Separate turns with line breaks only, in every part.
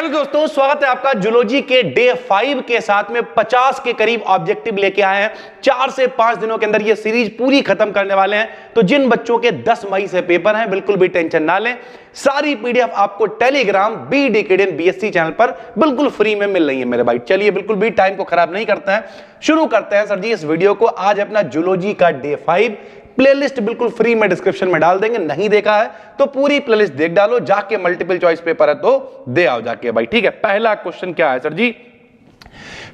Hello दोस्तों, स्वागत है आपका जूलॉजी के डे 5 के साथ में 50 के करीब ऑब्जेक्टिव लेके आए हैं। 4 से 5 दिनों के अंदर ये सीरीज पूरी खत्म करने वाले हैं। तो जिन बच्चों के 10 मई से पेपर हैं, बिल्कुल भी टेंशन ना लें। सारी पीडीएफ आपको टेलीग्राम BDKDN BSc चैनल पर बिल्कुल फ्री में मिल रही है मेरे भाई। चलिए बिल्कुल भी टाइम को खराब नहीं करते हैं, शुरू करते हैं सर जी इस वीडियो को। आज अपना जूलॉजी का डे 5 प्लेलिस्ट बिल्कुल फ्री में डिस्क्रिप्शन में डाल देंगे। नहीं देखा है तो पूरी प्लेलिस्ट देख डालो, जाके मल्टीपल चॉइस पेपर है तो दे आओ जाके भाई, ठीक है। पहला क्वेश्चन क्या है सर जी?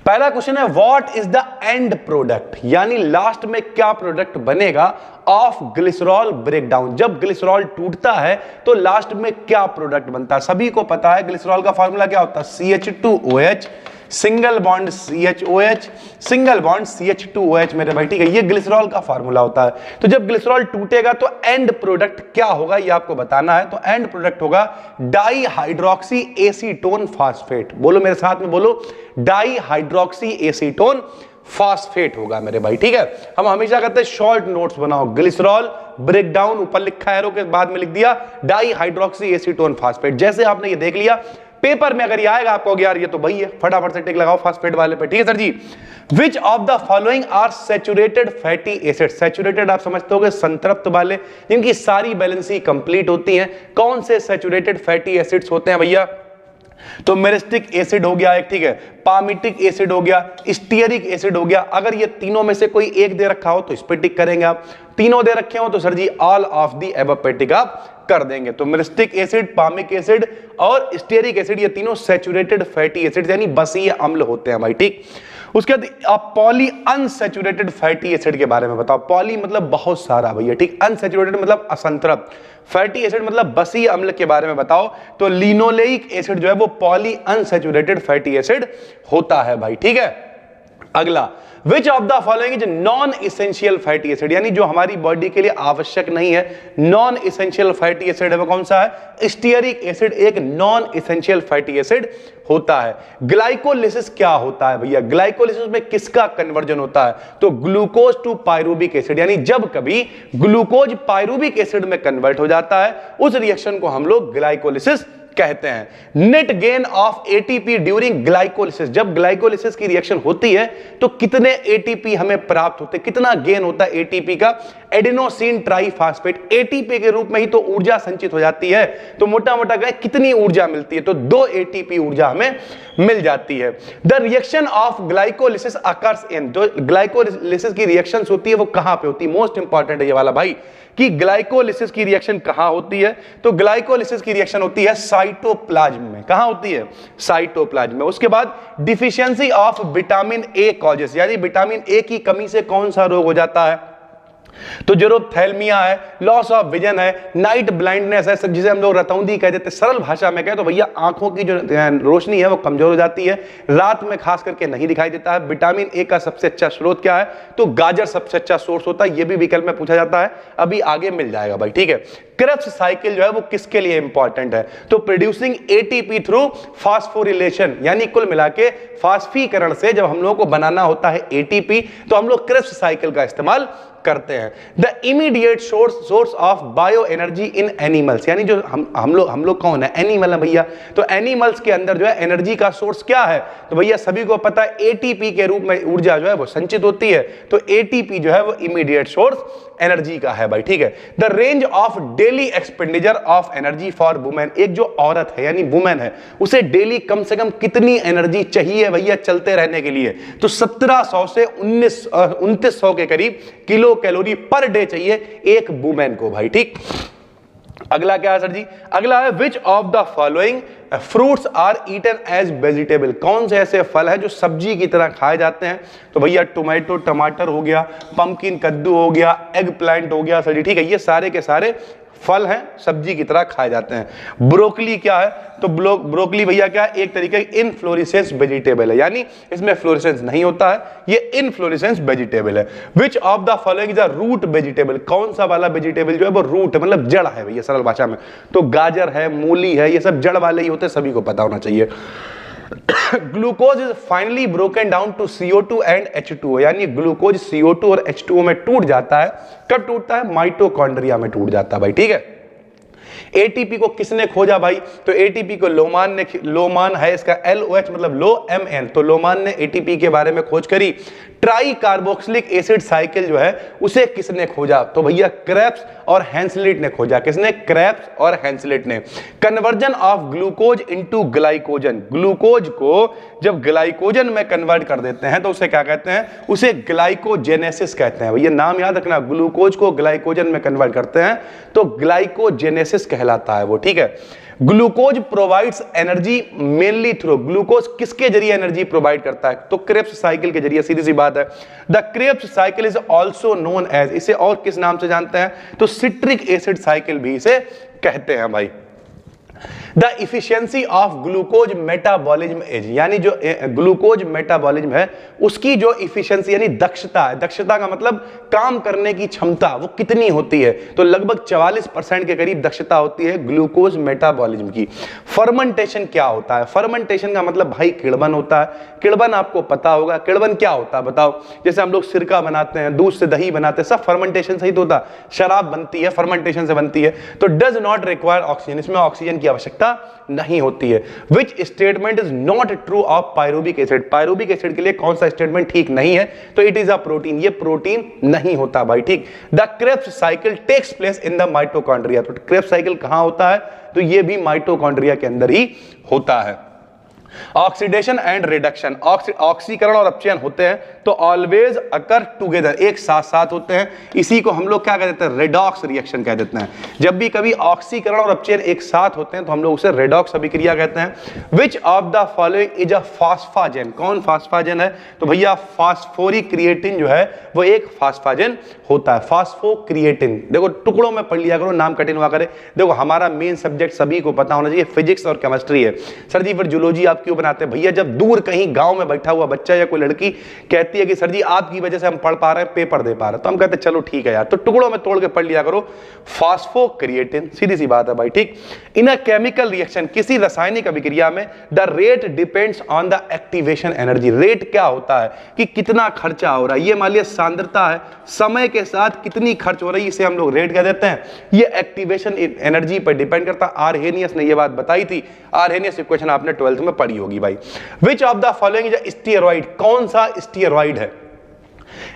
पहला क्वेश्चन है what is the end product, यानी लास्ट में क्या प्रोडक्ट बनेगा ऑफ ग्लिसरॉल ब्रेकडाउन। जब ग्लिसरॉल टूटता है तो लास्ट में क्या प्रोडक्ट बनता है? सभी को पता है ग्लिसरॉल का फार्मूला क्या होता है, CH2OH single bond CHOH single bond CH2OH मेरे भाई, ठीक है। ये ग्लिसरॉल का फार्मूला होता है। तो जब ग्लिसरॉल टूटेगा तो एंड प्रोडक्ट क्या होगा ये आपको बताना है। तो एंड प्रोडक्ट होगा डाई हाइड्रोक्सी एसीटोन फास्फेट। बोलो मेरे साथ में, बोलो डाई हाइड्रोक्सी एसीटोन फास्फेट होगा मेरे भाई, ठीक है। हम हमेशा कहते हैं शॉर्ट नोट्स बनाओ, ग्लिसरॉल ब्रेकडाउन ऊपर लिखा है, एरो के बाद में लिख दिया डाई हाइड्रोक्सी एसीटोन फास्फेट। जैसे आपने ये देख लिया पेपर में, अगर ये आएगा आपको यार ये तो वही है, फटाफट से टिक लगाओ फास्फेट वाले पे, ठीक है sir ji. Which of the following are saturated fatty acid. Saturated आप समझते होगे संतृप्त वाले, जिनकी सारी बैलेंसी कंप्लीट होती है। कौन से सैचुरेटेड फैटी एसिड्स होते हैं भैया? तो मेरिस्टिक एसिड हो गया एक, ठीक है, पामिटिक एसिड हो गया, स्टीयरिक एसिड हो गया। अगर ये तीनों में से कोई एक दे रखा हो तो इस पे टिक करेंगे आप। तीनों दे रखे हो तो sir ji all of the above पे टिक आप कर देंगे। तो मेरिस्टिक एसिड, पामिक एसिड और स्टीयरिक एसिड ये तीनों सैचुरेटेड फैटी एसिड यानी बसीय अम्ल होते हैं भाई, ठीक। उसके बाद आप पॉली अनसैचुरेटेड फैटी एसिड के बारे में बताओ। पॉली मतलब बहुत सारा भैया, ठीक। अनसैचुरेटेड मतलब असंतृप्त, फैटी एसिड मतलब बसीय अम्ल के बारे में बताओ। तो लिनोलेइक एसिड जो है वो पॉली अनसैचुरेटेड फैटी एसिड होता है भाई, ठीक है। अगला, विच of the following is non essential fatty acid, यानी जो हमारी बॉडी के लिए आवश्यक नहीं है, नॉन इसेंशियल फैटी एसिड है वो कौन सा है? स्टीयरिक एसिड एक नॉन इसेंशियल फैटी एसिड होता है। ग्लाइकोलिसिस क्या होता है भैया? ग्लाइकोलिसिस में किसका कन्वर्जन होता है? तो ग्लूकोज टू पायरूबिक एसिड, यानी जब कभी ग्लूकोज पायरूबिक एसिड में कन्वर्ट हो जाता है उस रिएक्शन को हम लोग ग्लाइकोलिसिस कहते हैं। Net gain of ATP during glycolysis, जब ग्लाइकोलिसिस की रिएक्शन होती है तो कितने एटीपी हमें प्राप्त होते हैं, कितना गेन होता है एटीपी का? एडेनोसिन ट्राइफॉस्फेट, एटीपी के रूप में ही तो ऊर्जा संचित हो जाती है। तो मोटा मोटा कहें कितनी ऊर्जा मिलती है? तो 2 एटीपी ऊर्जा हमें मिल जाती है। The reaction of glycolysis occurs in, जो ग्लाइकोलिसिस की रिएक्शंस होती है वो कहां पे होती है? मोस्ट इंपॉर्टेंट है ये वाला भाई, कि ग्लाइकोलिसिस की रिएक्शन कहां होती है? तो ग्लाइकोलिसिस की रिएक्शन होती है साइटोप्लाज्म में। कहां होती है? साइटोप्लाज्म में। उसके बाद deficiency of vitamin A causes, यानी विटामिन ए की कमी से कौन सा रोग हो जाता है? तो जेरोप्थेल्मिया है, लॉस ऑफ विजन है, नाइट ब्लाइंडनेस है, जिसे हम लोग रतौंधी कह देते हैं। सरल भाषा में कहें तो भैया आंखों की जो रोशनी है वो कमजोर हो जाती है, रात में खास करके नहीं दिखाई देता है। विटामिन ए का सबसे अच्छा स्रोत क्या है? तो गाजर सबसे अच्छा सोर्स होता है। ये भी विकल्प में पूछा जाता है, अभी आगे मिल जाएगा भाई, ठीक है। क्रेब्स साइकिल जो है वो किसके लिए इंपॉर्टेंट है? तो प्रोड्यूसिंग एटीपी थ्रू फास्फोरिलेशन, यानी कुल मिला के फास्फीकरण से जब हम लोगों को बनाना होता है एटीपी तो हम लोग क्रेब्स साइकिल का इस्तेमाल करते हैं। The immediate source of bio energy in animals, यानी जो हम लोग कौन है? एनिमल है भैया। तो एनिमल्स के अंदर जो है एनर्जी का सोर्स क्या है? तो भैया सभी को पता है एटीपी के रूप में ऊर्जा जो है वो संचित होती है। तो एटीपी जो है वो इमीडिएट सोर्स एनर्जी का है भाई, ठीक है। The range of daily expenditure of energy for women, एक जो औरत है यानी वुमेन है उसे डेली कम से कम कितनी एनर्जी चाहिए भैया चलते रहने के लिए? तो 1700 से 2900 के करीब किलो कैलोरी पर डे चाहिए एक वुमेन को भाई, ठीक। अगला क्या है सर जी? अगला है which of the following fruits are eaten as vegetable, कौन से ऐसे फल है जो सब्जी की तरह खाए जाते हैं? तो भैया टोमेटो टमाटर हो गया, पंपकिन कद्दू हो गया, एग प्लांट हो गया सर जी, ठीक है। ये सारे के सारे फल हैं, सब्जी की तरह खाए जाते हैं। ब्रोकली क्या है? तो ब्रोकली भैया क्या है? एक तरीके की इनफ्लोरेसेंस वेजिटेबल है, यानी इसमें फ्लोरेसेंस नहीं होता है, ये इनफ्लोरेसेंस वेजिटेबल है। Which of the following is a root vegetable, कौन सा वाला वेजिटेबल जो है वो रूट है, मतलब जड़ है भैया सरल भाषा में? तो गाजर है, मूली है, ये सब जड़ वाले ही होते हैं, सभी को पता होना चाहिए। Glucose is finally broken down to CO2 and H2O, यानी ग्लूकोज CO2 और H2O में टूट जाता है। कब टूटता है? माइटोकॉन्ड्रिया में टूट जाता है भाई, ठीक है। एटीपी को किसने खोजा भाई? तो एटीपी को लोमान है इसका LOH मतलब लो MN, तो लोमान ने एटीपी के बारे में खोज करी। ट्राई कार्बोक्सिलिक एसिड साइकिल जो है उसे किसने खोजा? तो भैया क्रेब्स और हेंसलिट ने खोजा। किसने? क्रेब्स और हेंसलिट ने। Conversion of glucose into glycogen, glucose को जब ग्लाइकोजन में कन्वर्ट कर देते हैं तो उसे क्या कहते हैं? उसे ग्लाइकोजेनेसिस कहते हैं। भैया नाम याद रखना, ग्लूकोज को ग्लाइकोजन में कन्वर्ट करते हैं तो ग्लाइकोजेनेसिस कहलाता है वो, ठीक है। Glucose provides energy mainly through, glucose किसके जरिए एनर्जी प्रोवाइड करता है? तो क्रेब्स साइकिल के जरिए, सीधी सी बात है। The Krebs cycle is also known as, इसे और किस नाम से जानते हैं? तो सिट्रिक एसिड साइकिल भी इसे कहते हैं भाई। The efficiency of glucose metabolism is, यानी जो ग्लूकोज मेटाबॉलिज्म है उसकी जो इफिशियंसी यानी दक्षता है, दक्षता का मतलब काम करने की क्षमता, वो कितनी होती है? तो लगभग 44% के करीब दक्षता होती है ग्लूकोज मेटाबॉलिज्म की। फर्मेंटेशन क्या होता है? फर्मेंटेशन का मतलब भाई किण्वन होता है। किण्वन आपको पता होगा, किण्वन क्या होता है बताओ? जैसे हम लोग सिरका बनाते हैं, दूध से दही बनाते हैं, सब फर्मेंटेशन से ही तो होता है। शराब बनती है फर्मेंटेशन से बनती है। तो डज नॉट रिक्वायर ऑक्सीजन, इसमें ऑक्सीजन की आवश्यकता नहीं होती है। Which statement is not true of pyruvic acid, pyruvic acid के लिए कौन सा स्टेटमेंट ठीक नहीं है? तो इट इज अ प्रोटीन, ये प्रोटीन नहीं होता भाई, ठीक। The Krebs cycle takes place in the mitochondria, तो क्रेब्स साइकिल कहां होता है? तो ये भी माइटोकॉन्ड्रिया के अंदर ही होता है। ऑक्सीडेशन एंड रिडक्शन, ऑक्सीकरण और अपचयन होते हैं तो ऑलवेज अकर टुगेदर, एक साथ साथ होते हैं। इसी को हम लोग क्या कह देते हैं? रेडॉक्स रिएक्शन कह देते हैं। जब भी कभी ऑक्सीकरण और अपचयन एक साथ होते हैं तो हम लोग उसे रेडॉक्स अभिक्रिया कहते हैं। Which of the following is a phosphagen, कौन फास्फाजेन है? तो भैया फास्फोरिक क्रिएटिन जो है वो एक फास्फाजेन होता है। फास्फोक्रिएटिन, देखो टुकड़ों में पढ़ लिया करो, नाम कठिन हुआ करे। देखो हमारा मेन सब्जेक्ट सभी को पता होना चाहिए, फिजिक्स और केमिस्ट्री है। सर जी फिर जूलॉजी आप क्यों बनाते हैं? भैया जब दूर कहीं गांव में बैठा हुआ बच्चा या कोई लड़की कहती है कि सर जी आपकी वजह से हम पढ़ पा रहे हैं, पेपर दे पा रहे हैं, तो हम कहते हैं चलो ठीक है यार, तो टुकड़ों में तोड़ के पढ़ लिया करो। फास्फोक्रिएटिन, सीधी सी बात है भाई, ठीक। इन अ केमिकल रिएक्शन, किसी रासायनिक अभिक्रिया में the rate depends on the activation energy, rate क्या होता है कि कितना खर्चा हो रहा है। ये मान लिया सांद्रता है, समय के साथ कितनी खर्च हो रही है, इसे हम लोग रेट कह देते हैं। ये एक्टिवेशन एनर्जी पर डिपेंड करता है। आर्हेनियस ने ये बात बताई थी, आर्हेनियस इक्वेशन आपने 12th में पढ़ी होगी भाई। विच of the following is steroid, कौन सा स्टेरॉइड है?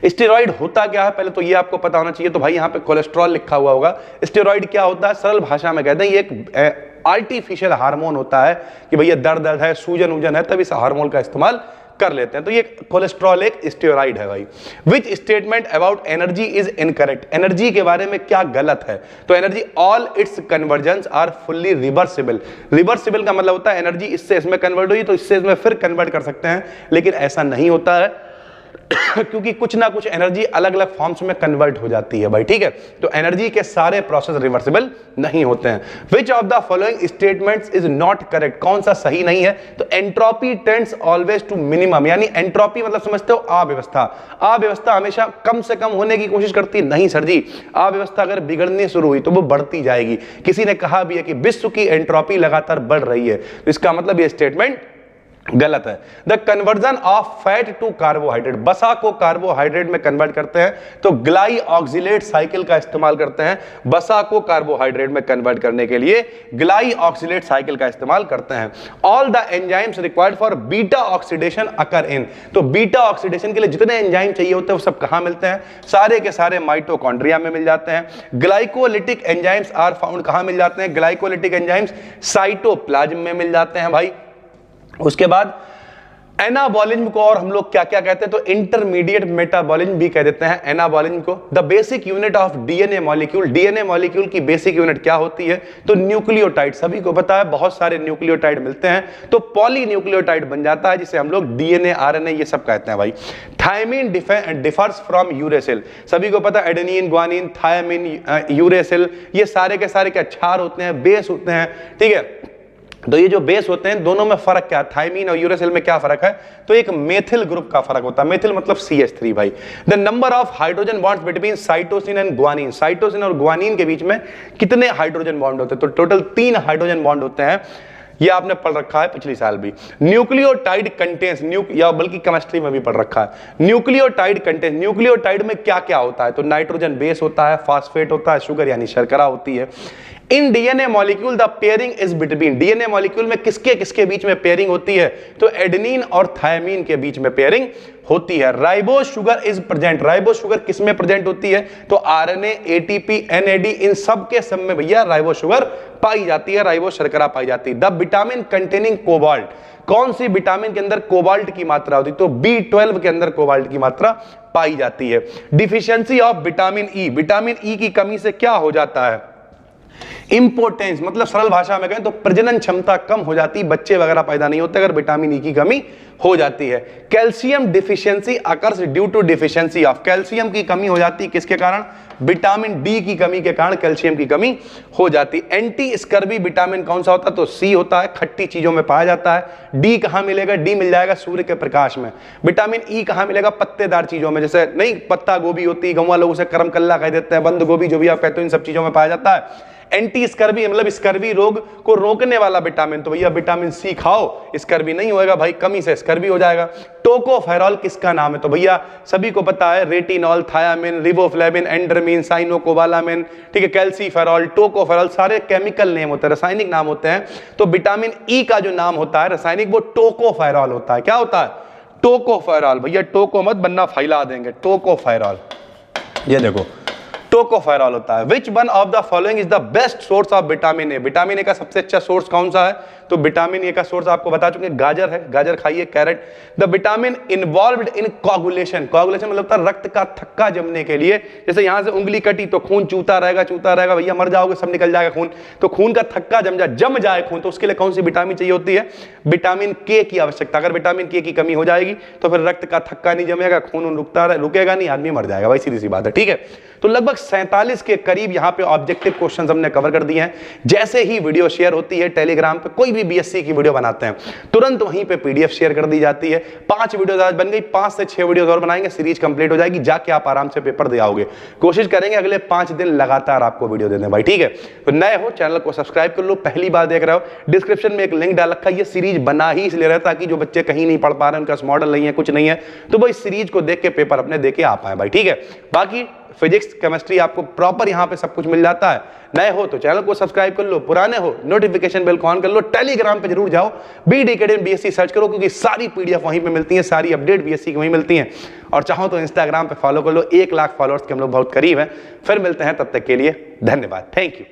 स्टेरॉइड होता क्या है पहले तो ये आपको पता होना चाहिए। तो भाई यहाँ पे कोलेस्ट्रॉल लिखा हुआ होगा। स्टेरॉइड क्या होता है? सरल भाषा में कहते हैं ये एक आर्टिफिशियल हार्मोन होता है कि भैया दर्द है, सूजन वूजन है, तब इस हार्मोन का इस्तेमाल कर लेते हैं। तो ये कोलेस्ट्रॉल एक स्टेरॉइड है भाई। Which statement about energy is incorrect, energy के बारे में क्या गलत है? तो energy all its conversions are fully reversible, reversible का मतलब होता है एनर्जी इससे इसमें कन्वर्ट हुई तो इससे इसमें फिर कन्वर्ट कर सकते हैं, लेकिन ऐसा नहीं होता है क्योंकि कुछ ना कुछ एनर्जी अलग अलग फॉर्म्स में कन्वर्ट हो जाती है भाई, ठीक है। तो एनर्जी के सारे प्रोसेस रिवर्सिबल नहीं होते हैं। Which of the following statements is not correct, कौन सा सही नहीं है? तो entropy tends always to minimum, यानी एंट्रोपी मतलब समझते हो अव्यवस्था, अव्यवस्था हमेशा कम से कम होने की कोशिश करती है। नहीं सर जी, अव्यवस्था अगर बिगड़नी शुरू हुई तो वो बढ़ती जाएगी। किसी ने कहा भी है कि विश्व की एंट्रोपी लगातार बढ़ रही है, तो इसका मतलब ये स्टेटमेंट गलत है। The conversion of fat to carbohydrate, बसा को कार्बोहाइड्रेट में कन्वर्ट करते हैं तो ग्लाई ऑक्सिलेट साइकिल का इस्तेमाल करते हैं। बसा को कार्बोहाइड्रेट में कन्वर्ट करने के लिए ग्लाई ऑक्सिलेट साइकिल का इस्तेमाल करते हैं। All the enzymes required for beta oxidation occur in, तो बीटा ऑक्सीडेशन के लिए जितने एंजाइम चाहिए होते हैं वो सब कहां मिलते हैं? सारे के सारे माइटोकॉन्ड्रिया में मिल जाते हैं। ग्लाइकोलिटिक एंजाइम्स आर फाउंड कहां मिल जाते हैं? ग्लाइकोलिटिक एंजाइम्स साइटोप्लाज्म में मिल जाते हैं भाई। उसके बाद एनाबॉलिज्म को और हम लोग क्या क्या कहते हैं? तो इंटरमीडिएट मेटाबॉलिज्म भी कह देते हैं एनाबॉलिज्म को। The basic unit of DNA molecule, DNA molecule की बेसिक यूनिट क्या होती है? तो न्यूक्लियोटाइड, सभी को पता है बहुत सारे न्यूक्लियोटाइड मिलते हैं तो पॉलीन्यूक्लियोटाइड बन जाता है जिसे हम लोग डीएनए आरएनए ये सब कहते हैं भाई। थायमिन डिफर्स फ्रॉम यूरेसिल, सभी को पता है एडेनिन ग्वानिन थायमिन यूरेसिल ये सारे के सारे क्या क्षार होते हैं, बेस होते हैं, ठीक है। तो ये जो बेस होते हैं दोनों में फर्क क्या है? थायमीन और यूरेसिल में क्या फर्क है? तो एक मेथिल ग्रुप का फर्क होता है, मेथिल मतलब CH3 भाई। The number of hydrogen bonds between cytosine and guanine, cytosine और ग्वानिन के बीच में कितने हाइड्रोजन बॉन्ड होते हैं? तो टोटल 3 हाइड्रोजन बॉन्ड होते हैं, ये आपने पढ़ रखा है पिछली साल भी। न्यूक्लियोटाइड कंटेन्स, या बल्कि केमिस्ट्री में भी पढ़ रखा है। न्यूक्लियोटाइड कंटेन्स, न्यूक्लियोटाइड में क्या क्या होता है? तो नाइट्रोजन बेस होता है, फास्फेट होता है, शुगर यानी शर्करा होती है। In DNA molecule the pairing is between, DNA molecule में किसके किसके बीच में पेयरिंग होती है, तो एडेनिन और थायमीन के बीच में पेयरिंग होती है। Ribose sugar is present, ribose sugar किस में प्रेजेंट होती है, तो आरएनए, एटीपी, एनएडी, इन सब के सब में भैया राइबोस शुगर पाई जाती है, राइबोस शर्करा पाई जाती है। द विटामिन कंटेनिंग कोबाल्ट, कौन सी विटामिन के अंदर कोबाल्ट की मात्रा होती है, तो B12 के अंदर कोबाल्ट की मात्रा पाई जाती है। Deficiency of vitamin E, vitamin E की कमी से क्या हो जाता है, इंपोर्टेंस, मतलब सरल भाषा में कहें तो प्रजनन क्षमता कम हो जाती, बच्चे वगैरह पैदा नहीं होते अगर विटामिन ई की कमी हो जाती है। Calcium deficiency occurs due to deficiency of, calcium की कमी हो जाती है किसके कारण, विटामिन डी की कमी के कारण कैल्शियम की कमी हो जाती। एंटी स्कर्वी विटामिन कौन सा होता है, तो सी होता है, खट्टी चीजों में पाया जाता है। डी कहां मिलेगा, डी मिल जाएगा सूर्य के प्रकाश में। विटामिन ई कहां मिलेगा, पत्तेदार चीजों में, जैसे नहीं पत्ता गोभी होती है, गांव लोग उसे करम कल्ला कह देते हैं, बंद गोभी जो भी आप कहते हो, इन सब चीजों में पाया जाता है। एंटी स्कर्वी मतलब स्कर्वी रोग को रोकने वाला विटामिन, तो भैया विटामिन सी खाओ, स्कर्वी नहीं होएगा भाई, कमी से स्कर्वी हो जाएगा। टोकोफेरॉल किसका नाम है, तो भैया सभी को पता है, रेटिनॉल, थायामिन, रिबोफ्लेविन, एंड्रमीन, साइनोकोबालामिन, ठीक है, कैल्सीफेरॉल, टोकोफेरॉल, सारे केमिकल नेम होते हैं, रासायनिक नाम होते हैं। तो विटामिन ई का जो नाम होता है रासायनिक, वो टोकोफेरॉल होता है। क्या होता है, टोकोफेरॉल, भैया टोको मत बनना, फैला देंगे, टोकोफेरॉल, ये देखो टोकोफेरॉल होता है। Which one of the following is the best source of vitamin A, vitamin A का सबसे अच्छा सोर्स कौन सा है, तो विटामिन ए का सोर्स आपको बता चुके, गाजर है, गाजर खाइए, carrot. The vitamin involved in coagulation, coagulation मतलब होता है रक्त का थक्का जमने के लिए, जैसे यहां से उंगली कटी तो खून चूता रहेगा, भैया मर जाओगे, सब निकल जाएगा खून, तो खून का थक्का जम जाए खून, तो उसके लिए कौन सी विटामिन चाहिए होती है, विटामिन के की आवश्यकता। अगर विटामिन के की कमी हो जाएगी तो फिर रक्त का थक्का नहीं जमेगा, खून रुकेगा नहीं, आदमी मर जाएगा, भाई सीधी सी बात है, ठीक है। तो लगभग 47 के करीब यहां पे ऑब्जेक्टिव क्वेश्चंस हमने कवर कर दिए हैं। जैसे ही वीडियो शेयर होती है टेलीग्राम पे, कोई भी बीएससी की वीडियो बनाते हैं, तुरंत वहीं पे पीडीएफ शेयर कर दी जाती है। 5 वीडियोस आज बन गई, 5 से 6 वीडियोस और बनाएंगे, सीरीज कंप्लीट हो जाएगी, जाके आप आराम से पेपर दे आओगे। कोशिश करेंगे अगले 5 दिन लगातार आपको वीडियो दे दें भाई, ठीक है। तो नए हो चैनल को सब्सक्राइब कर लो, पहली बार देख रहे हो डिस्क्रिप्शन में एक लिंक डाल रखा है। ये सीरीज बना ही इसलिए रहता है ताकि जो बच्चे कहीं नहीं पढ़ पा रहे हैं, उनका मॉडल नहीं है, कुछ नहीं है, तो वो इस सीरीज को देख के पेपर अपने दे के आ पाए भाई, ठीक है। बाकी फिजिक्स, केमिस्ट्री आपको प्रॉपर यहां पे सब कुछ मिल जाता है। नए हो तो चैनल को सब्सक्राइब कर लो, पुराने हो नोटिफिकेशन बेल को ऑन कर लो, टेलीग्राम पे जरूर जाओ, बीडी एकेडमी बीएससी सर्च करो, क्योंकि सारी पीडीएफ वहीं पे मिलती है, सारी अपडेट बीएससी की वहीं मिलती हैं। और चाहो तो इंस्टाग्राम पे फॉलो कर लो, 1 लाख फॉलोअर्स के हम लोग बहुत करीब हैं। फिर मिलते हैं, तब तक के लिए धन्यवाद, थैंक यू।